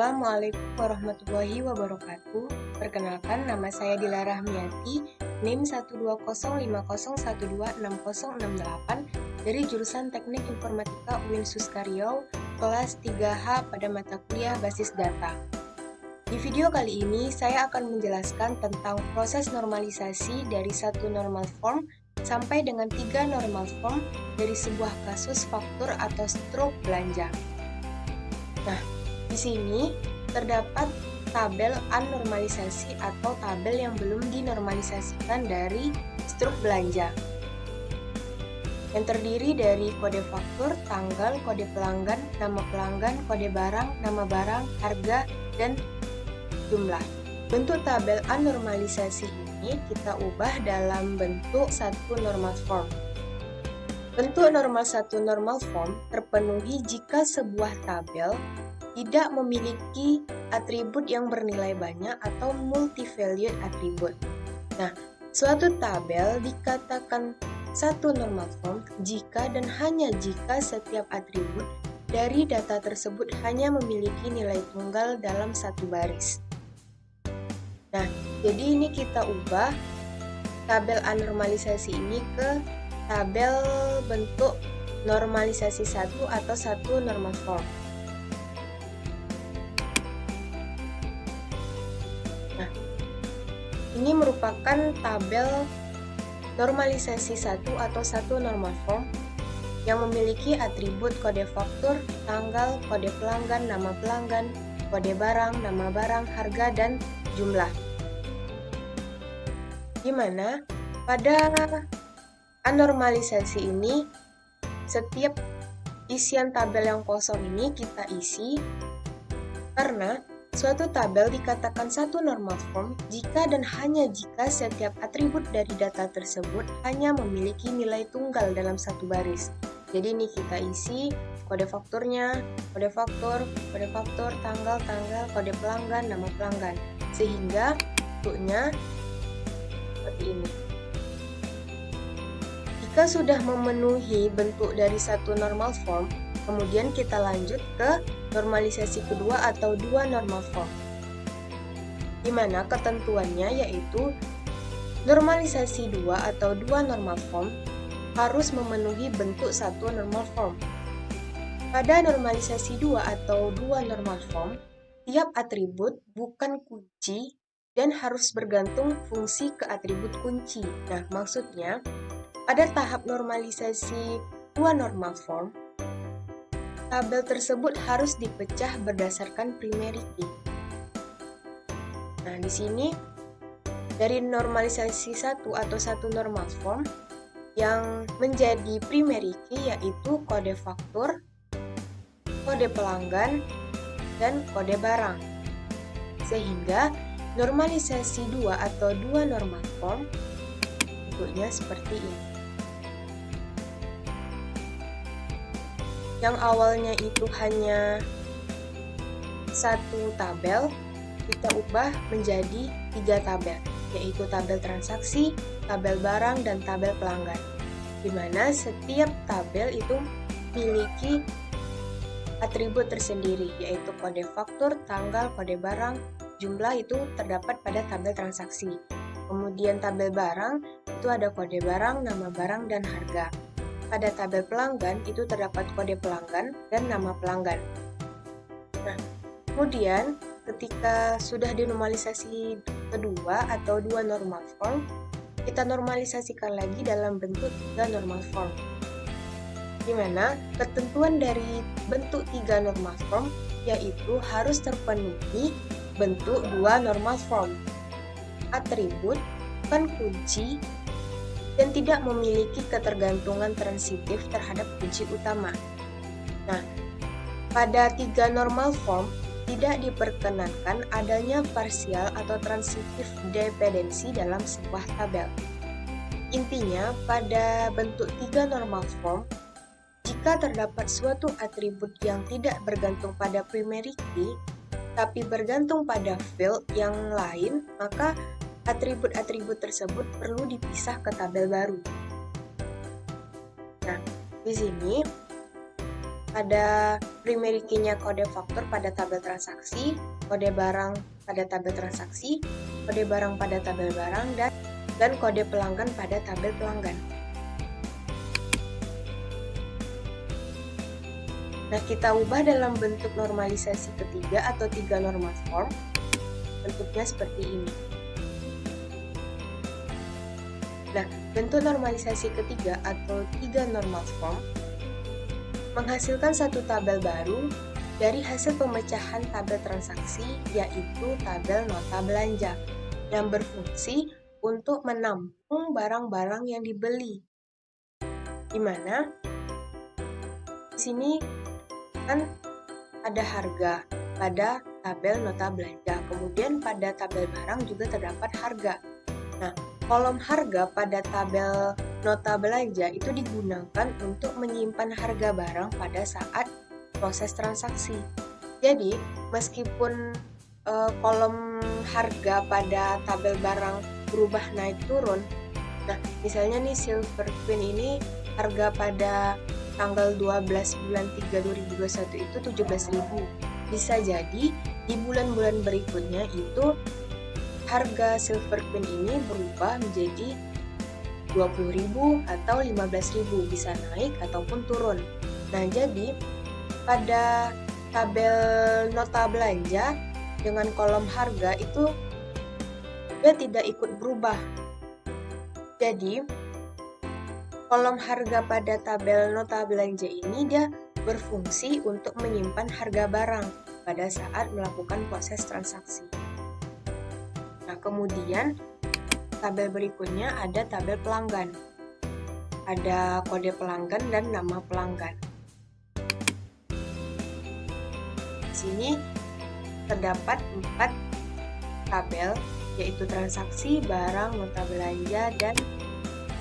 Assalamualaikum warahmatullahi wabarakatuh. Perkenalkan, nama saya Dila Rahmiati, NIM 12050126068 dari jurusan Teknik Informatika UIN Suska Riau, kelas 3H pada mata kuliah Basis Data. Di video kali ini, saya akan menjelaskan tentang proses normalisasi dari satu normal form sampai dengan 3 normal form dari sebuah kasus faktur atau struk belanja. Nah, di sini terdapat tabel unnormalisasi atau tabel yang belum dinormalisasikan dari struk belanja, yang terdiri dari kode faktur, tanggal, kode pelanggan, kode barang, nama barang, harga, dan jumlah. Bentuk tabel unnormalisasi ini kita ubah dalam bentuk satu normal form. Bentuk satu normal form terpenuhi jika sebuah tabel tidak memiliki atribut yang bernilai banyak atau multi-valued atribut. Nah, suatu tabel dikatakan satu normal form jika dan hanya jika setiap atribut dari data tersebut hanya memiliki nilai tunggal dalam satu baris. Nah, jadi ini kita ubah tabel unnormalisasi ini ke tabel bentuk normalisasi 1 atau satu normal form. Nah, ini merupakan tabel normalisasi 1 atau satu normal form yang memiliki atribut kode faktur, tanggal, kode pelanggan, nama pelanggan, kode barang, nama barang, harga, dan jumlah. Di mana pada anormalisasi ini, setiap isian tabel yang kosong ini kita isi karena suatu tabel dikatakan satu normal form jika dan hanya jika setiap atribut dari data tersebut hanya memiliki nilai tunggal dalam satu baris. Jadi ini kita isi kode fakturnya, kode faktur, tanggal, kode pelanggan, nama pelanggan. Sehingga bentuknya seperti ini. Jika sudah memenuhi bentuk dari satu normal form, kemudian kita lanjut ke normalisasi kedua atau dua normal form. Di mana ketentuannya yaitu normalisasi dua atau dua normal form harus memenuhi bentuk satu normal form. Pada normalisasi dua atau dua normal form, tiap atribut bukan kunci dan harus bergantung fungsi ke atribut kunci. Nah, maksudnya pada tahap normalisasi dua normal form, tabel tersebut harus dipecah berdasarkan primary key. Nah, di sini dari normalisasi satu atau satu normal form yang menjadi primary key yaitu kode faktur, kode pelanggan, dan kode barang. Sehingga normalisasi dua atau dua normal form bentuknya seperti ini. Yang awalnya itu hanya satu tabel, kita ubah menjadi 3 tabel, yaitu tabel transaksi, tabel barang, dan tabel pelanggan. Di mana setiap tabel itu memiliki atribut tersendiri, yaitu kode faktur, tanggal, kode barang, jumlah itu terdapat pada tabel transaksi. Kemudian tabel barang, itu ada kode barang, nama barang, dan harga. Pada tabel pelanggan itu terdapat kode pelanggan dan nama pelanggan. Nah, kemudian ketika sudah dinormalisasi kedua atau dua normal form, kita normalisasikan lagi dalam bentuk 3 normal form. Di mana ketentuan dari bentuk 3 normal form yaitu harus terpenuhi bentuk 2 normal form. Atribut bukan kunci dan tidak memiliki ketergantungan transitif terhadap kunci utama. Nah, pada 3 normal form tidak diperkenankan adanya parsial atau transitif dependensi dalam sebuah tabel. Intinya, pada bentuk 3 normal form, jika terdapat suatu atribut yang tidak bergantung pada primary key, tapi bergantung pada field yang lain, maka atribut-atribut tersebut perlu dipisah ke tabel baru. Nah, di sini pada primary key-nya kode faktur pada tabel transaksi, kode barang pada tabel transaksi, kode barang pada tabel barang, dan kode pelanggan pada tabel pelanggan. Nah, kita ubah dalam bentuk normalisasi ketiga atau 3 normal form. Bentuknya seperti ini. Nah, bentuk normalisasi ketiga atau 3 normal form menghasilkan satu tabel baru dari hasil pemecahan tabel transaksi, yaitu tabel nota belanja, yang berfungsi untuk menampung barang-barang yang dibeli. Di mana di sini kan ada harga pada tabel nota belanja, kemudian pada tabel barang juga terdapat harga. Nah, kolom harga pada tabel nota belanja itu digunakan untuk menyimpan harga barang pada saat proses transaksi. Jadi, meskipun kolom harga pada tabel barang berubah naik turun, nah misalnya nih Silver Queen ini harga pada tanggal 12 bulan 3 2021 itu 17.000. Bisa jadi di bulan-bulan berikutnya itu harga Silver Queen ini berubah menjadi 20.000 atau 15.000, bisa naik ataupun turun. Nah, jadi pada tabel nota belanja dengan kolom harga itu dia tidak ikut berubah. Jadi kolom harga pada tabel nota belanja ini dia berfungsi untuk menyimpan harga barang pada saat melakukan proses transaksi. Nah, kemudian tabel berikutnya ada tabel pelanggan. Ada kode pelanggan dan nama pelanggan. Di sini terdapat 4 tabel, yaitu transaksi, barang, nota belanja, dan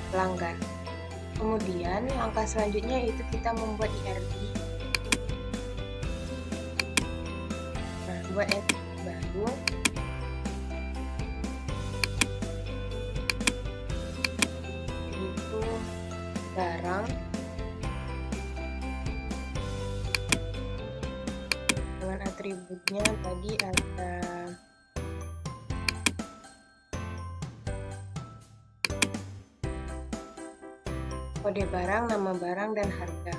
pelanggan. Kemudian langkah selanjutnya itu kita membuat IRB. Nah, buat entry baru, itu barang dengan atributnya tadi ada kode barang, nama barang, dan harga.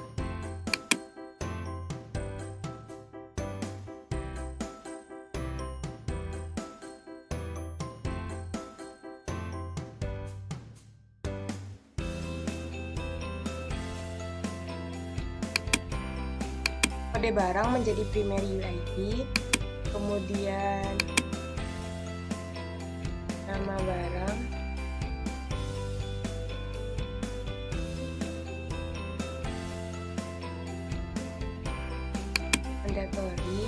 Kode barang menjadi primary UID, kemudian nama barang, mandatory,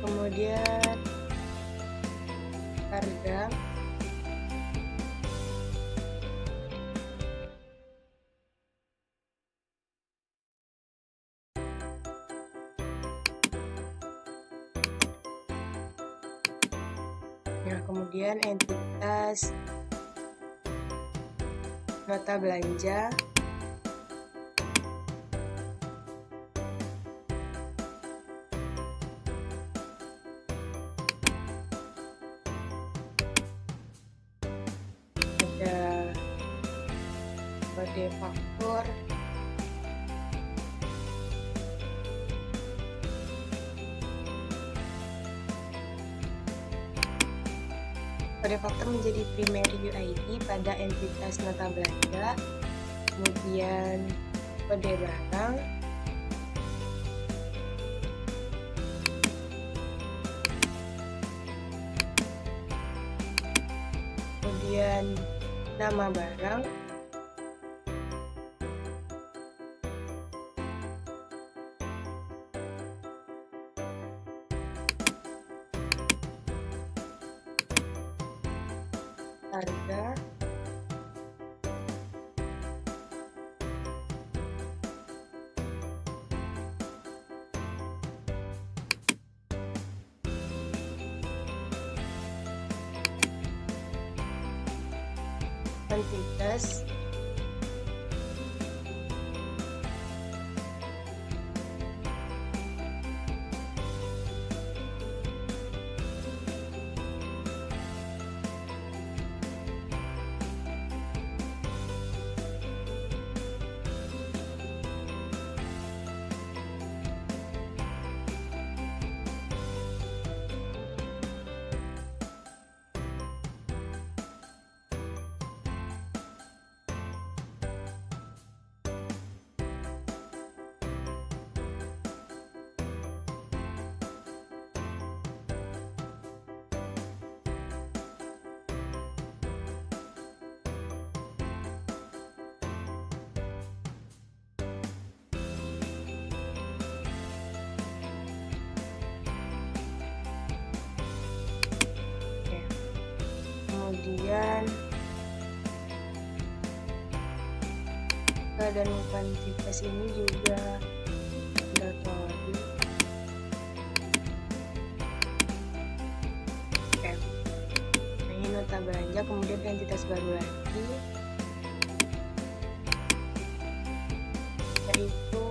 kemudian harga, nah kemudian entitas nota belanja, ada kode faktur, kode faktur menjadi primary UID pada entitas nota belanja, kemudian kode barang, kemudian nama barang, harga, entitas, jumlah dan kuantitas ini juga mandatori. Oke. Nah, ini nota belanja, kemudian entitas baru lagi, yaitu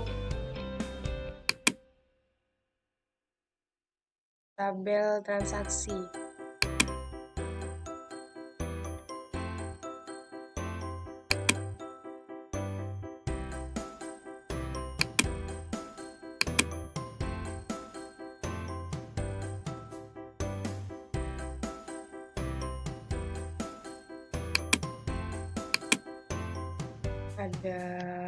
tabel transaksi. Ada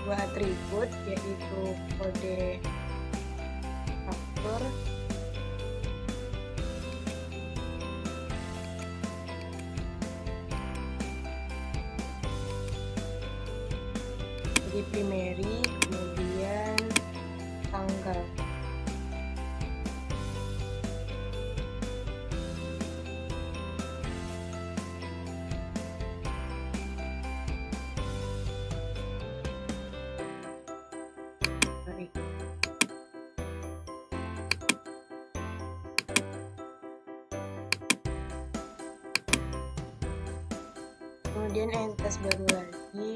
dua atribut, yaitu kode faktur jadi primary, kemudian tanggal. Kemudian entitas baru lagi,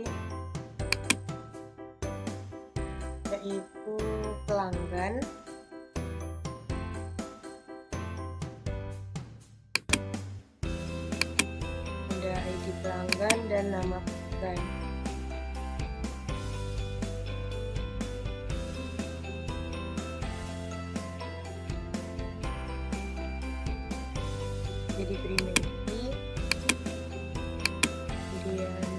yaitu pelanggan. Ada ID pelanggan dan nama pelanggan. Jadi primary, kemudian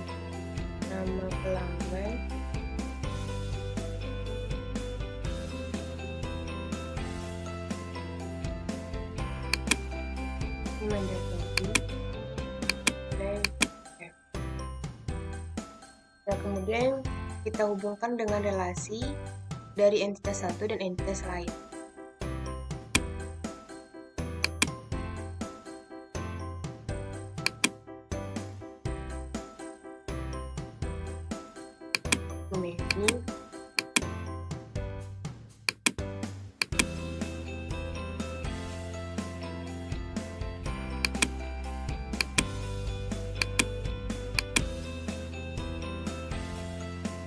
nama pelanggan, ini mandatori. Nah, kemudian kita hubungkan dengan relasi dari entitas satu dan entitas lain. Ini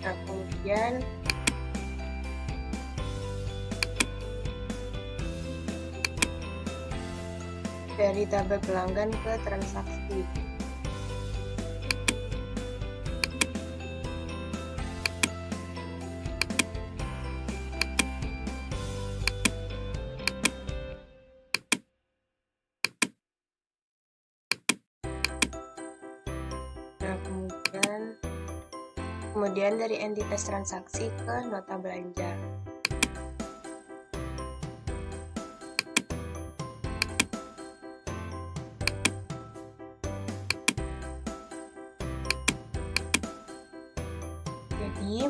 nah, kemudian dari tabel pelanggan ke transaksi. Nah, kemudian dari entitas transaksi ke nota belanja. Jadi,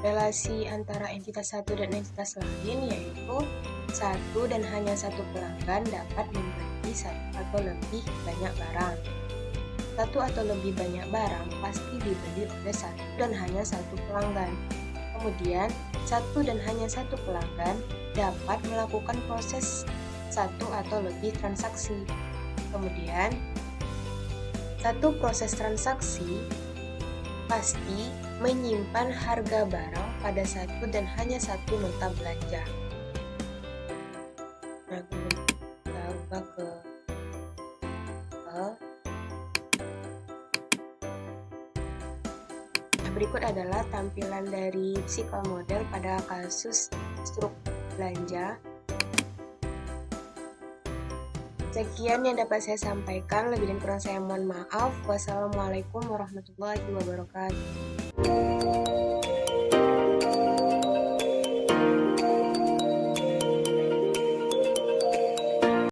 relasi antara entitas satu dan entitas lain yaitu satu dan hanya satu pelanggan dapat membeli satu atau lebih banyak barang. Satu atau lebih banyak barang pasti dibeli oleh satu dan hanya satu pelanggan. Kemudian, satu dan hanya satu pelanggan dapat melakukan proses satu atau lebih transaksi. Kemudian, satu proses transaksi pasti menyimpan harga barang pada satu dan hanya satu nota belanja. Nah, kemudian kita ubah ke berikut adalah tampilan dari SQL model pada kasus struktur belanja. Sekian yang dapat saya sampaikan, lebih dan kurang saya mohon maaf. Wassalamualaikum warahmatullahi wabarakatuh.